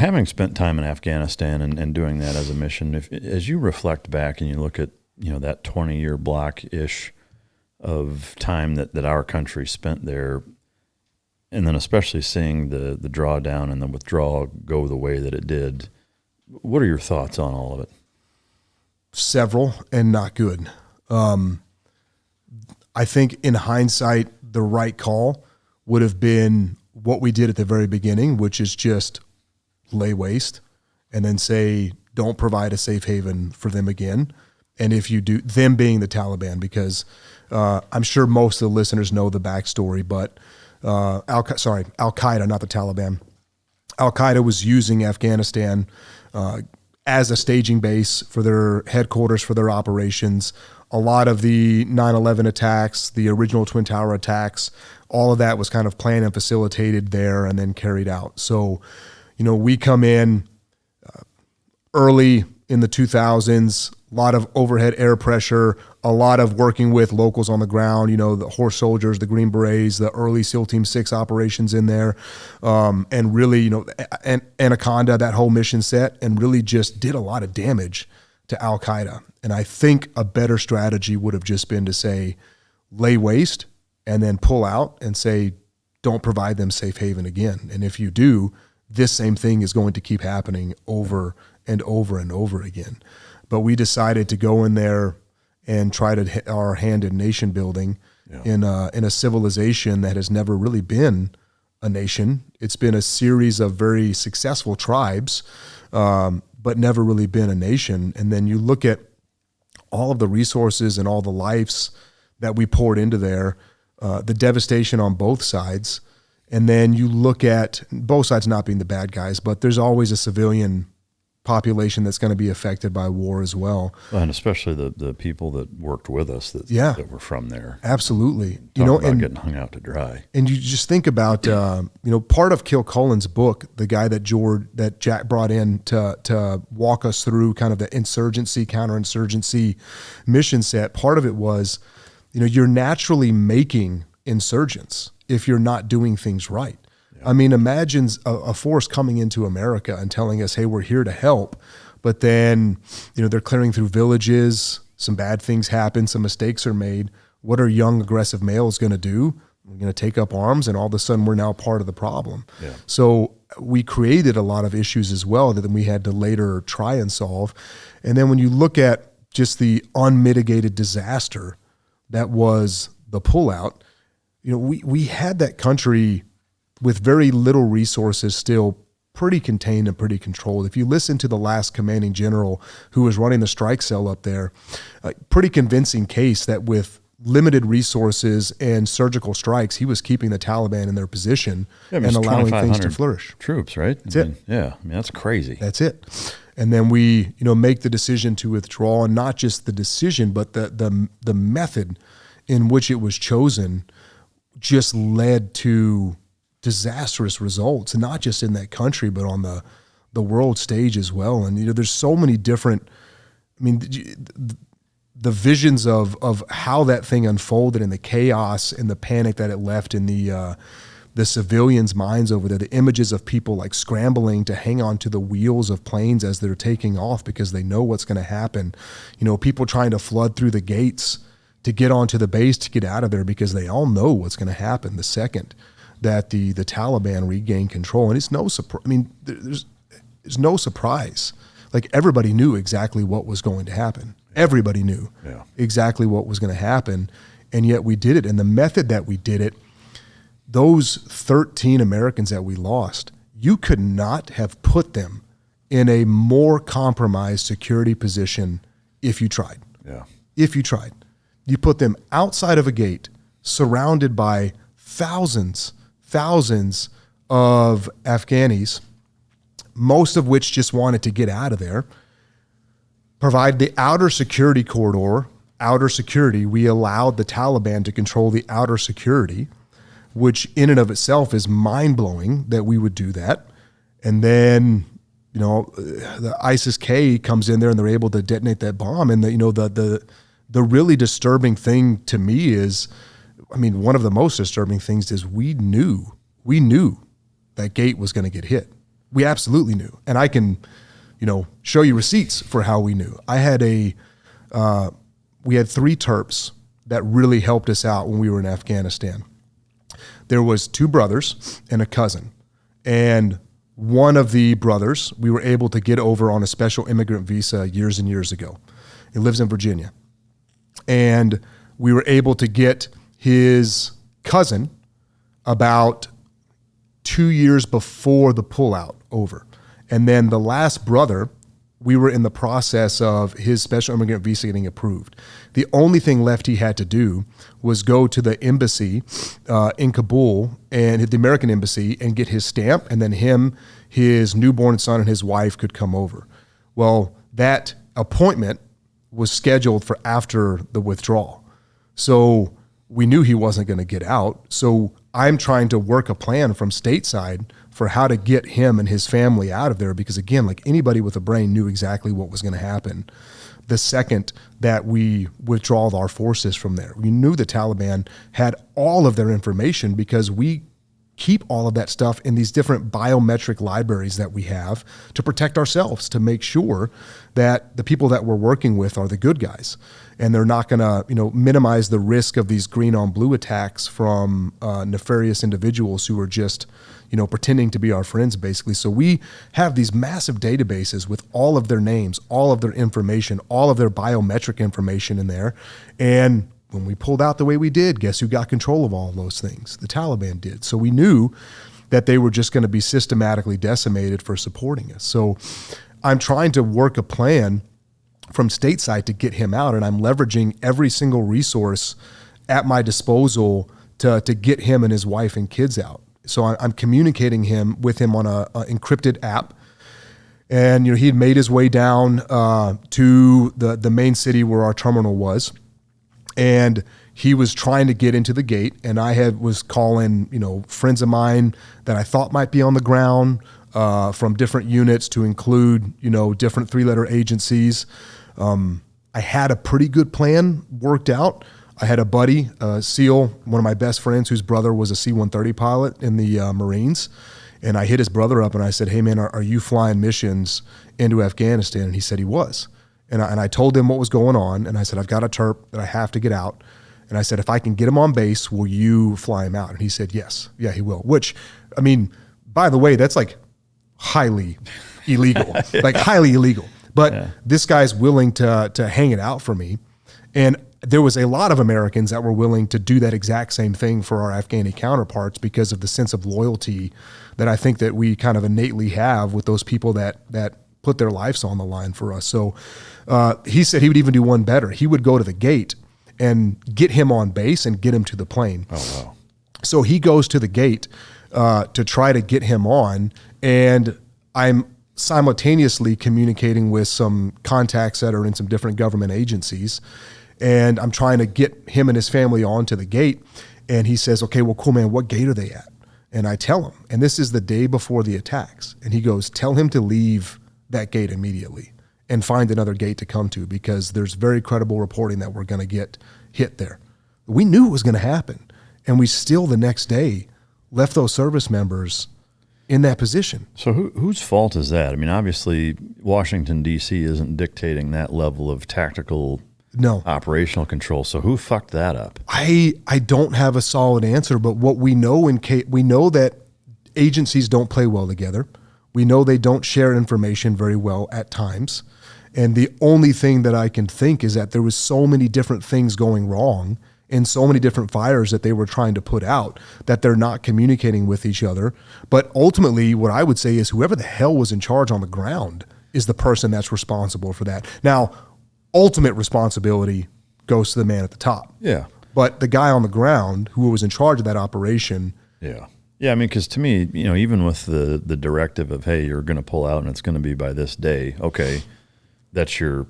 having spent time in Afghanistan and doing that as a mission, as you reflect back and you look at, that 20-year block-ish of time that our country spent there, and then especially seeing the drawdown and the withdrawal go the way that it did, what are your thoughts on all of it? Several, and not good. I think in hindsight, the right call would have been what we did at the very beginning, which is just lay waste and then say, don't provide a safe haven for them again. And if you do, them being the Taliban, because I'm sure most of the listeners know the backstory, but Al-Qaeda, not the Taliban. Al-Qaeda was using Afghanistan as a staging base for their headquarters, for their operations. A lot of the 9/11 attacks, the original Twin Tower attacks, all of that was kind of planned and facilitated there and then carried out. So, we come in early in the 2000s, a lot of overhead air pressure, a lot of working with locals on the ground, the horse soldiers, the Green Berets, the early SEAL Team 6 operations in there, and really, Anaconda, that whole mission set, and really just did a lot of damage to Al-Qaeda. And I think a better strategy would have just been to say, lay waste and then pull out and say, don't provide them safe haven again. And if you do, this same thing is going to keep happening over and over and over again. But we decided to go in there and try to hit our hand in nation building in a civilization that has never really been a nation. It's been a series of very successful tribes, but never really been a nation. And then you look at all of the resources and all the lives that we poured into there, the devastation on both sides. And then you look at both sides not being the bad guys, but there's always a civilian population that's going to be affected by war as well. And especially the people that worked with us that were from there. Absolutely. About getting hung out to dry. And you just think about, part of Kilcullen's book, the guy that Jack brought in to walk us through kind of the insurgency, counterinsurgency mission set, part of it was, you're naturally making insurgents if you're not doing things right. I mean, imagine a force coming into America and telling us, hey, we're here to help. But then, they're clearing through villages. Some bad things happen. Some mistakes are made. What are young, aggressive males going to do? We're going to take up arms, and all of a sudden we're now part of the problem. Yeah. So we created a lot of issues as well that then we had to later try and solve. And then when you look at just the unmitigated disaster that was the pullout, we had that country with very little resources still pretty contained and pretty controlled. If you listen to the last commanding general who was running the strike cell up there, pretty convincing case that with limited resources and surgical strikes, he was keeping the Taliban in their position and allowing things to flourish. Troops, right? That's it. Yeah, that's crazy. That's it. And then we, make the decision to withdraw, and not just the decision, but the method in which it was chosen just led to disastrous results, not just in that country, but on the world stage as well. And, there's so many different, the visions of how that thing unfolded and the chaos and the panic that it left in the civilians' minds over there, the images of people like scrambling to hang on to the wheels of planes as they're taking off because they know what's going to happen. People trying to flood through the gates to get onto the base to get out of there because they all know what's going to happen the second that the Taliban regain control. And it's no surprise. There's no surprise. Like, everybody knew exactly what was going to happen. Everybody knew exactly what was going to happen. And yet we did it. And the method that we did it, those 13 Americans that we lost, you could not have put them in a more compromised security position if you tried. Yeah. If you tried. You put them outside of a gate, surrounded by thousands of Afghanis, most of which just wanted to get out of there, provide the outer security corridor, outer security. We allowed the Taliban to control the outer security, which in and of itself is mind-blowing that we would do that. And then, the ISIS-K comes in there and they're able to detonate that bomb. And the really disturbing thing to me is, one of the most disturbing things is we knew that gate was going to get hit. We absolutely knew. And I can, show you receipts for how we knew. We had 3 Terps that really helped us out when we were in Afghanistan. There was 2 brothers and a cousin. And one of the brothers, we were able to get over on a special immigrant visa years and years ago. He lives in Virginia. And we were able to get his cousin about 2 years before the pullout over. And then the last brother, we were in the process of his special immigrant visa getting approved. The only thing left he had to do was go to the embassy in Kabul and hit the American embassy and get his stamp, and then him, his newborn son, and his wife could come over. Well, that appointment was scheduled for after the withdrawal. So we knew he wasn't going to get out. So I'm trying to work a plan from stateside for how to get him and his family out of there, because again, like anybody with a brain knew exactly what was going to happen the second that we withdrew our forces from there. We knew the Taliban had all of their information because we keep all of that stuff in these different biometric libraries that we have to protect ourselves, to make sure that the people that we're working with are the good guys. And they're not going to, minimize the risk of these green on blue attacks from nefarious individuals who are just, pretending to be our friends, basically. So we have these massive databases with all of their names, all of their information, all of their biometric information in there. And when we pulled out the way we did, guess who got control of all of those things? The Taliban did. So we knew that they were just going to be systematically decimated for supporting us. So I'm trying to work a plan from stateside to get him out, and I'm leveraging every single resource at my disposal to get him and his wife and kids out. So I'm communicating with him on a encrypted app. And he had made his way down to the main city where our terminal was. And he was trying to get into the gate, and I was calling, friends of mine that I thought might be on the ground from different units to include, different 3-letter agencies. I had a pretty good plan worked out. I had a buddy, SEAL, one of my best friends, whose brother was a C-130 pilot in the Marines. And I hit his brother up and I said, hey man, are you flying missions into Afghanistan? And he said he was. And I told him what was going on. And I said, I've got a Terp that I have to get out. And I said, if I can get him on base, will you fly him out? And he said, yes. Yeah, he will. Which, by the way, that's like highly illegal, highly illegal. But this guy's willing to hang it out for me. And there was a lot of Americans that were willing to do that exact same thing for our Afghani counterparts because of the sense of loyalty that I think that we kind of innately have with those people that put their lives on the line for us. So he said he would even do one better. He would go to the gate and get him on base and get him to the plane. Oh, wow. So he goes to the gate to try to get him on, and I'm simultaneously communicating with some contacts that are in some different government agencies, and I'm trying to get him and his family onto the gate. And he says, okay, well, cool, man, what gate are they at? And I tell him, and this is the day before the attacks. And he goes, tell him to leave that gate immediately and find another gate to come to, because there's very credible reporting that we're going to get hit there. We knew it was going to happen. And we still the next day left those service members in that position. So whose fault is that? Obviously Washington, D.C. isn't dictating that level of tactical operational control. So who fucked that up? I don't have a solid answer, but what we know we know that agencies don't play well together. We know they don't share information very well at times. And the only thing that I can think is that there was so many different things going wrong and so many different fires that they were trying to put out that they're not communicating with each other. But ultimately, what I would say is whoever the hell was in charge on the ground is the person that's responsible for that. Now, ultimate responsibility goes to the man at the top. Yeah. But the guy on the ground who was in charge of that operation. Yeah. Yeah, because to me, even with the directive of, hey, you're going to pull out and it's going to be by this day, okay, that's your,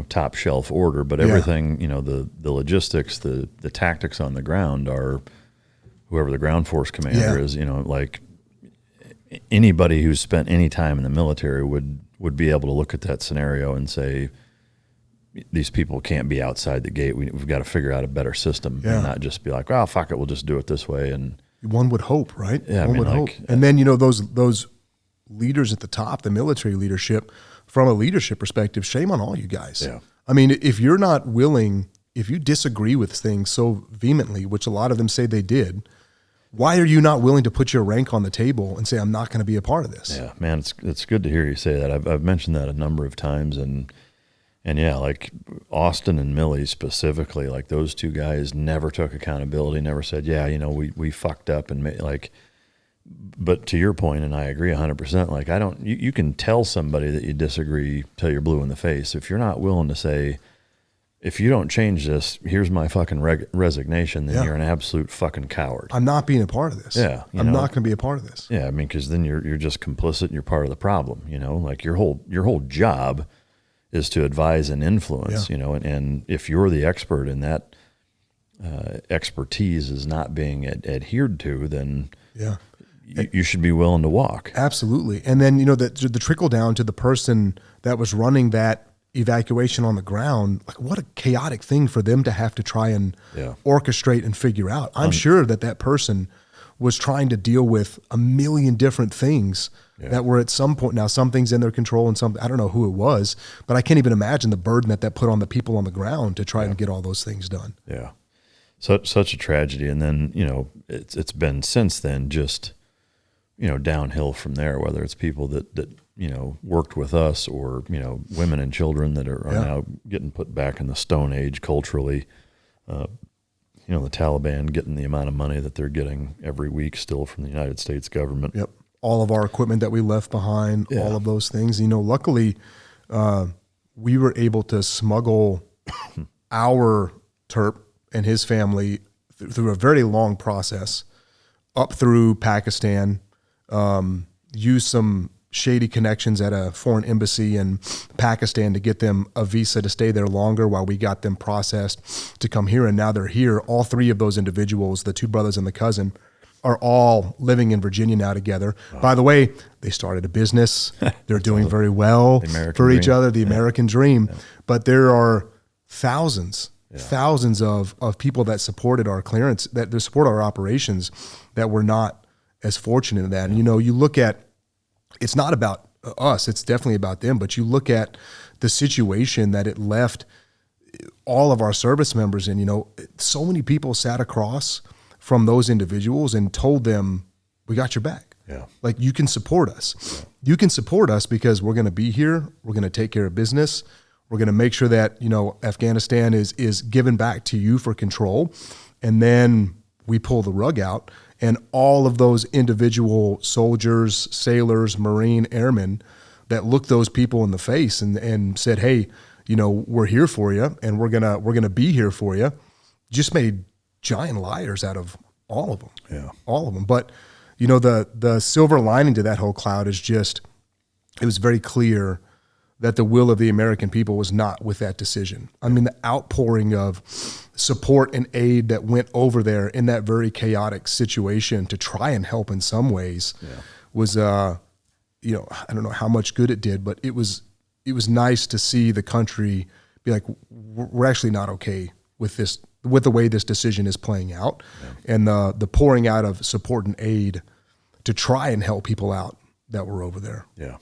top shelf order. But everything, the logistics, the tactics on the ground are whoever the ground force commander is, like anybody who's spent any time in the military would be able to look at that scenario and say, these people can't be outside the gate. We've got to figure out a better system and not just be like, well, fuck it, we'll just do it this way. And one would hope, right? Yeah, one would hope. And then, those leaders at the top, the military leadership, from a leadership perspective, shame on all you guys. Yeah. I mean, if you're not willing, if you disagree with things so vehemently, which a lot of them say they did, why are you not willing to put your rank on the table and say, I'm not going to be a part of this? Yeah, man, it's good to hear you say that. I've mentioned that a number of times, and yeah, like Austin and Millie specifically, like those two guys never took accountability, never said, yeah, you know, we fucked up and like, but to your point, and I agree 100%, like you can tell somebody that you disagree till you're blue in the face. If you're not willing to say, if you don't change this, here's my fucking resignation, then you're an absolute fucking coward. I'm not being a part of this. Yeah. I'm not going to be a part of this. Yeah. I mean, cause then you're just complicit and you're part of the problem, you know, like your whole job is to advise and influence, you know, and if you're the expert and that expertise is not being adhered to, then you should be willing to walk. Absolutely. And then, you know, the trickle down to the person that was running that evacuation on the ground, like what a chaotic thing for them to have to try and orchestrate and figure out. I'm sure that person was trying to deal with a million different things that were at some point, now some things in their control and some, I don't know who it was, but I can't even imagine the burden that put on the people on the ground to try and get all those things done. Yeah. Such a tragedy. And then, you know, it's been since then just, you know, downhill from there, whether it's people that you know, worked with us or, you know, women and children that are now getting put back in the Stone Age culturally. You know, the Taliban getting the amount of money that they're getting every week still from the United States government. Yep. All of our equipment that we left behind, all of those things. You know, luckily, we were able to smuggle our Terp and his family through a very long process up through Pakistan, use some shady connections at a foreign embassy in Pakistan to get them a visa to stay there longer while we got them processed to come here. And now they're here. All three of those individuals, the two brothers and the cousin, are all living in Virginia now together. Wow. By the way, they started a business. They're doing very well for each other, the American dream. Yeah. But there are thousands of people that supported our clearance, that support our operations, that were not as fortunate in that. And, you know, you look at, it's not about us, it's definitely about them, but you look at the situation that it left all of our service members in. You know, so many people sat across from those individuals and told them, we got your back. Yeah. Like, you can support us. Yeah. You can support us because we're going to be here. We're going to take care of business. We're going to make sure that, you know, Afghanistan is given back to you for control. And then we pull the rug out. And all of those individual soldiers, sailors, Marine, airmen that looked those people in the face and said, hey, you know, we're here for you and we're gonna be here for you, just made giant liars out of all of them. Yeah. All of them. But, you know, the silver lining to that whole cloud is just, it was very clear that the will of the American people was not with that decision. I mean, the outpouring of support and aid that went over there in that very chaotic situation to try and help in some ways was, you know, I don't know how much good it did, but it was nice to see the country be like, we're actually not okay with this, with the way this decision is playing out, and the pouring out of support and aid to try and help people out that were over there. Yeah.